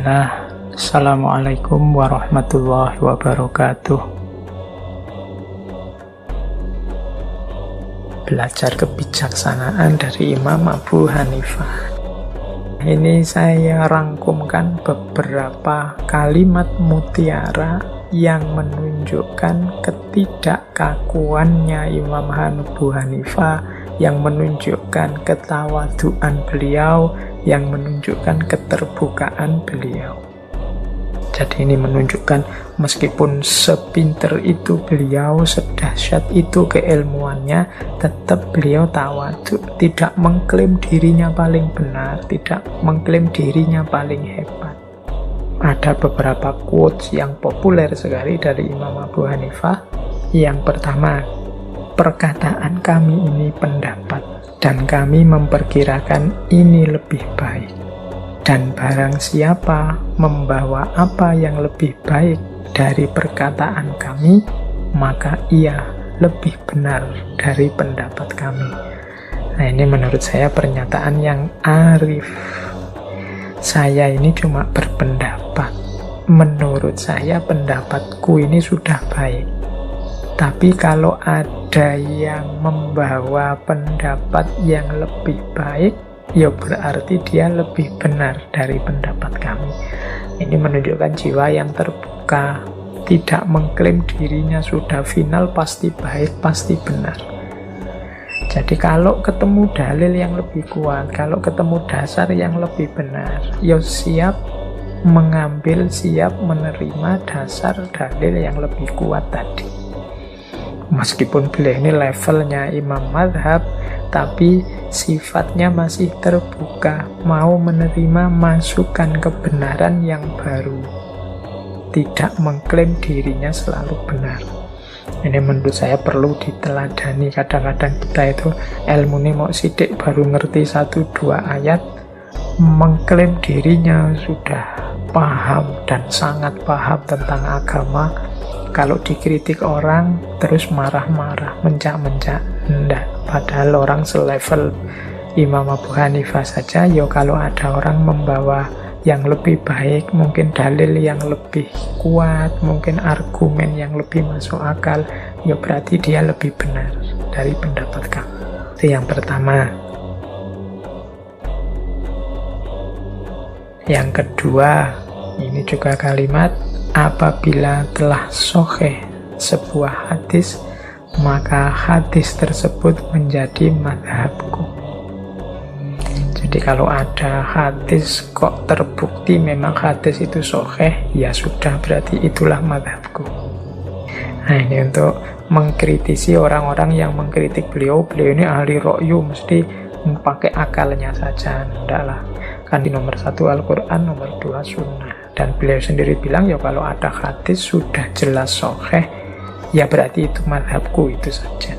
Bismillah. Assalamualaikum warahmatullahi wabarakatuh. Belajar kebijaksanaan dari Imam Abu Hanifah. Ini saya rangkumkan beberapa kalimat mutiara yang menunjukkan ketidakkakuannya Imam Abu Hanifah, yang menunjukkan ketawaduan beliau, yang menunjukkan keterbukaan beliau. Jadi ini menunjukkan meskipun sepinter itu beliau, sedahsyat itu keilmuannya, tetap beliau tawadu, tidak mengklaim dirinya paling benar, tidak mengklaim dirinya paling hebat. Ada beberapa quotes yang populer sekali dari Imam Abu Hanifah. Yang pertama, perkataan kami ini pendapat, dan kami memperkirakan ini lebih baik. Dan barang siapa membawa apa yang lebih baik dari perkataan kami, maka ia lebih benar dari pendapat kami. Nah, ini menurut saya pernyataan yang arif. Saya ini cuma berpendapat. Menurut saya pendapatku ini sudah baik. Tapi kalau ada yang membawa pendapat yang lebih baik, ya berarti dia lebih benar dari pendapat kami. Ini menunjukkan jiwa yang terbuka, tidak mengklaim dirinya sudah final, pasti baik, pasti benar. Jadi kalau ketemu dalil yang lebih kuat, kalau ketemu dasar yang lebih benar, ya siap mengambil, siap menerima dasar dalil yang lebih kuat tadi. Meskipun beliau ini levelnya imam madhab, tapi sifatnya masih terbuka, mau menerima masukan kebenaran yang baru, tidak mengklaim dirinya selalu benar. Ini menurut saya perlu diteladani. Kadang-kadang kita itu ilmu ini mau sidik baru ngerti 1-2 ayat, mengklaim dirinya sudah paham dan sangat paham tentang agama. Kalau dikritik orang terus marah-marah, mencak-mencak, enggak. Padahal orang selevel Imam Abu Hanifah saja, ya kalau ada orang membawa yang lebih baik, mungkin dalil yang lebih kuat, mungkin argumen yang lebih masuk akal, ya berarti dia lebih benar dari pendapat kamu. Itu yang pertama. Yang kedua, ini juga kalimat, apabila telah sahih sebuah hadis, maka hadis tersebut menjadi madhabku. Jadi kalau ada hadis kok terbukti memang hadis itu sahih, ya sudah, berarti itulah madhabku. Nah, ini untuk mengkritisi orang-orang yang mengkritik beliau ini ahli ra'yu, mesti pakai akalnya saja. Enggak lah, kan di nomor 1 Al-Quran, nomor 2 Sunnah. Dan beliau sendiri bilang, ya kalau ada hadis sudah jelas sahih, ya berarti itu madhabku, itu saja.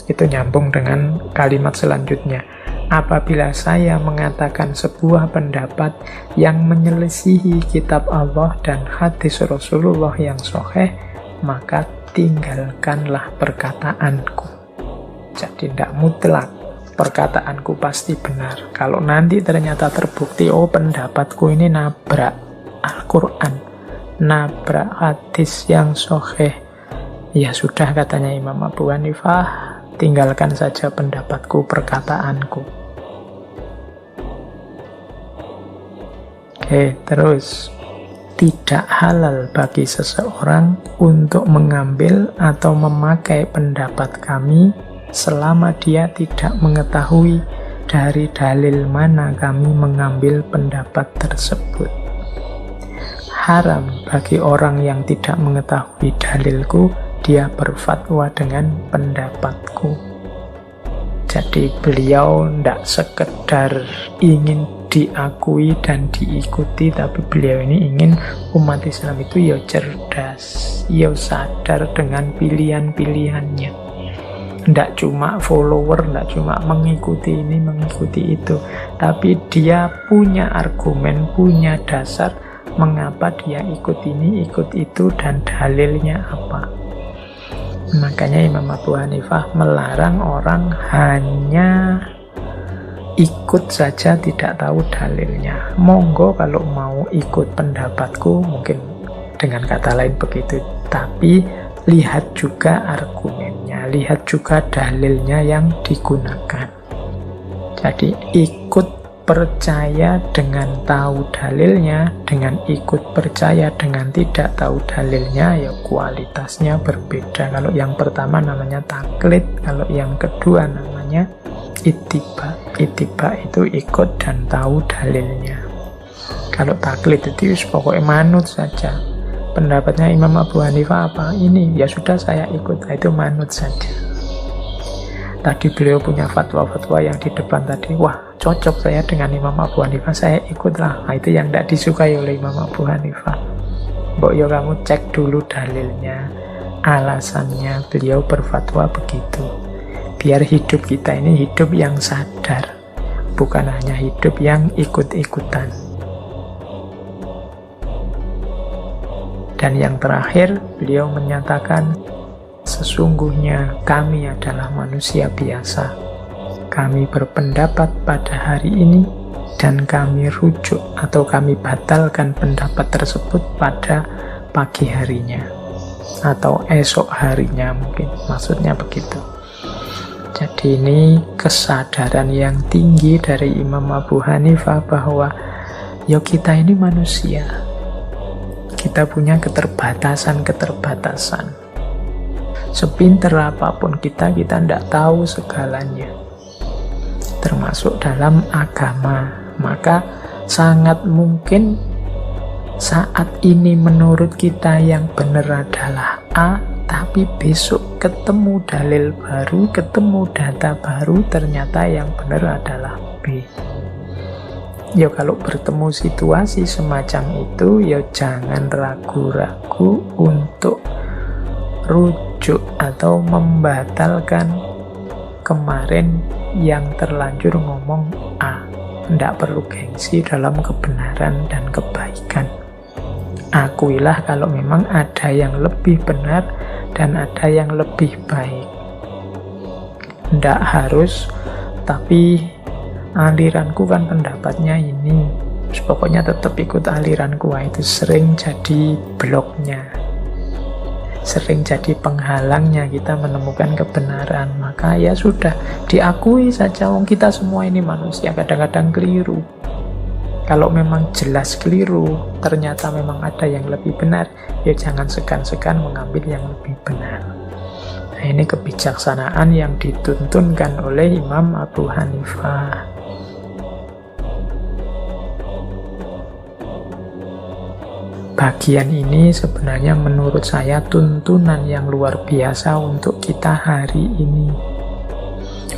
Itu nyambung dengan kalimat selanjutnya. Apabila saya mengatakan sebuah pendapat yang menyelisihi kitab Allah dan hadis Rasulullah yang sahih, maka tinggalkanlah perkataanku. Jadi tidak mutlak perkataanku pasti benar. Kalau nanti ternyata terbukti, oh pendapatku ini nabrak Al-Quran, nabrak hadis yang sahih, ya sudah, katanya Imam Abu Hanifah, tinggalkan saja pendapatku, perkataanku. Oke, terus, tidak halal bagi seseorang untuk mengambil atau memakai pendapat kami selama dia tidak mengetahui dari dalil mana kami mengambil pendapat tersebut. Haram bagi orang yang tidak mengetahui dalilku, dia berfatwa dengan pendapatku. Jadi beliau tidak sekedar ingin diakui dan diikuti, tapi beliau ini ingin umat Islam itu ya cerdas, ya sadar dengan pilihan-pilihannya. Tidak cuma follower, tidak cuma mengikuti ini, mengikuti itu, tapi dia punya argumen, punya dasar mengapa dia ikut ini, ikut itu, dan dalilnya apa. Makanya Imam Abu Hanifah melarang orang hanya ikut saja tidak tahu dalilnya. Monggo kalau mau ikut pendapatku, mungkin dengan kata lain begitu, tapi lihat juga argumennya, lihat juga dalilnya yang digunakan. Jadi ikut percaya dengan tahu dalilnya, dengan ikut percaya dengan tidak tahu dalilnya, ya kualitasnya berbeda. Kalau yang pertama namanya taklid, kalau yang kedua namanya ittiba. Ittiba itu ikut dan tahu dalilnya. Kalau taklid itu pokoknya manut saja. Pendapatnya Imam Abu Hanifah apa? Ini, ya sudah saya ikut, itu manut saja. Tadi beliau punya fatwa-fatwa yang di depan tadi, wah cocok saya dengan Imam Abu Hanifah, saya ikutlah. Nah, itu yang tidak disukai oleh Imam Abu Hanifah. Mbok yo kamu cek dulu dalilnya, alasannya beliau berfatwa begitu. Biar hidup kita ini hidup yang sadar, bukan hanya hidup yang ikut-ikutan. Dan yang terakhir, beliau menyatakan, sesungguhnya kami adalah manusia biasa. Kami berpendapat pada hari ini dan kami rujuk atau kami batalkan pendapat tersebut pada pagi harinya atau esok harinya, mungkin maksudnya begitu. Jadi ini kesadaran yang tinggi dari Imam Abu Hanifah bahwa ya kita ini manusia, kita punya keterbatasan. Sepinter apapun kita tidak tahu segalanya, termasuk dalam agama. Maka sangat mungkin saat ini menurut kita yang benar adalah A, tapi besok ketemu dalil baru, ketemu data baru, ternyata yang benar adalah B. Ya kalau bertemu situasi semacam itu, ya jangan ragu-ragu untuk rujuk atau membatalkan kemarin yang terlanjur ngomong A. Tidak perlu gengsi dalam kebenaran dan kebaikan. Akuilah kalau memang ada yang lebih benar dan ada yang lebih baik. Tidak harus, tapi aliranku kan pendapatnya ini, pokoknya tetap ikut aliranku. Itu sering jadi bloknya, sering jadi penghalangnya kita menemukan kebenaran. Maka ya sudah, diakui saja, wong kita semua ini manusia, kadang-kadang keliru. Kalau memang jelas keliru, ternyata memang ada yang lebih benar, ya jangan segan-segan mengambil yang lebih benar. Nah, ini kebijaksanaan yang dituntunkan oleh Imam Abu Hanifah. Bagian ini sebenarnya menurut saya tuntunan yang luar biasa untuk kita hari ini.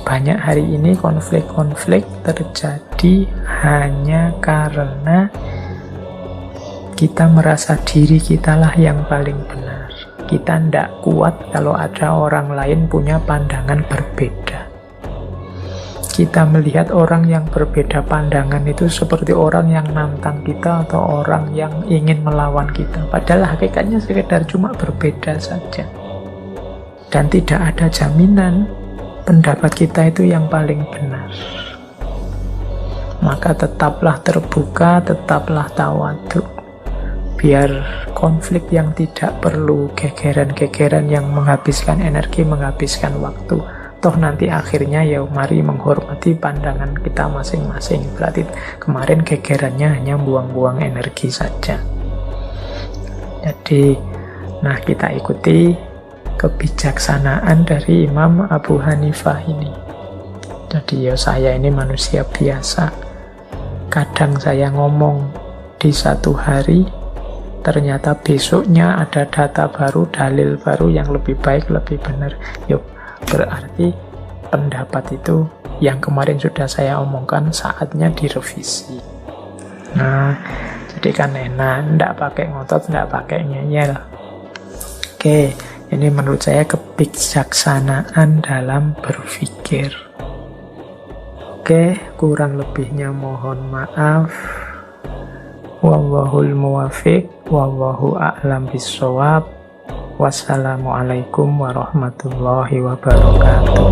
Banyak hari ini konflik-konflik terjadi hanya karena kita merasa diri kitalah yang paling benar. Kita tidak kuat kalau ada orang lain punya pandangan berbeda. Kita melihat orang yang berbeda pandangan itu seperti orang yang nantang kita atau orang yang ingin melawan kita. Padahal hakikatnya sekedar cuma berbeda saja. Dan tidak ada jaminan pendapat kita itu yang paling benar. Maka tetaplah terbuka, tetaplah tawadhu. Biar konflik yang tidak perlu, gegeran-gegeran yang menghabiskan energi, menghabiskan waktu, toh nanti akhirnya ya mari menghormati pandangan kita masing-masing. Berarti kemarin gegerannya hanya buang-buang energi saja. Jadi, nah kita ikuti kebijaksanaan dari Imam Abu Hanifah ini. Jadi ya saya ini manusia biasa. Kadang saya ngomong di satu hari, ternyata besoknya ada data baru, dalil baru yang lebih baik, lebih benar. Yuk, berarti pendapat itu yang kemarin sudah saya omongkan saatnya direvisi. Nah, jadi kan enak, tidak pakai ngotot, tidak pakai ngeyel. Oke, ini menurut saya kebijaksanaan dalam berpikir. Oke, kurang lebihnya mohon maaf. Wallahul muwafiq, wallahu a'lam bissawab. Wassalamualaikum warahmatullahi wabarakatuh.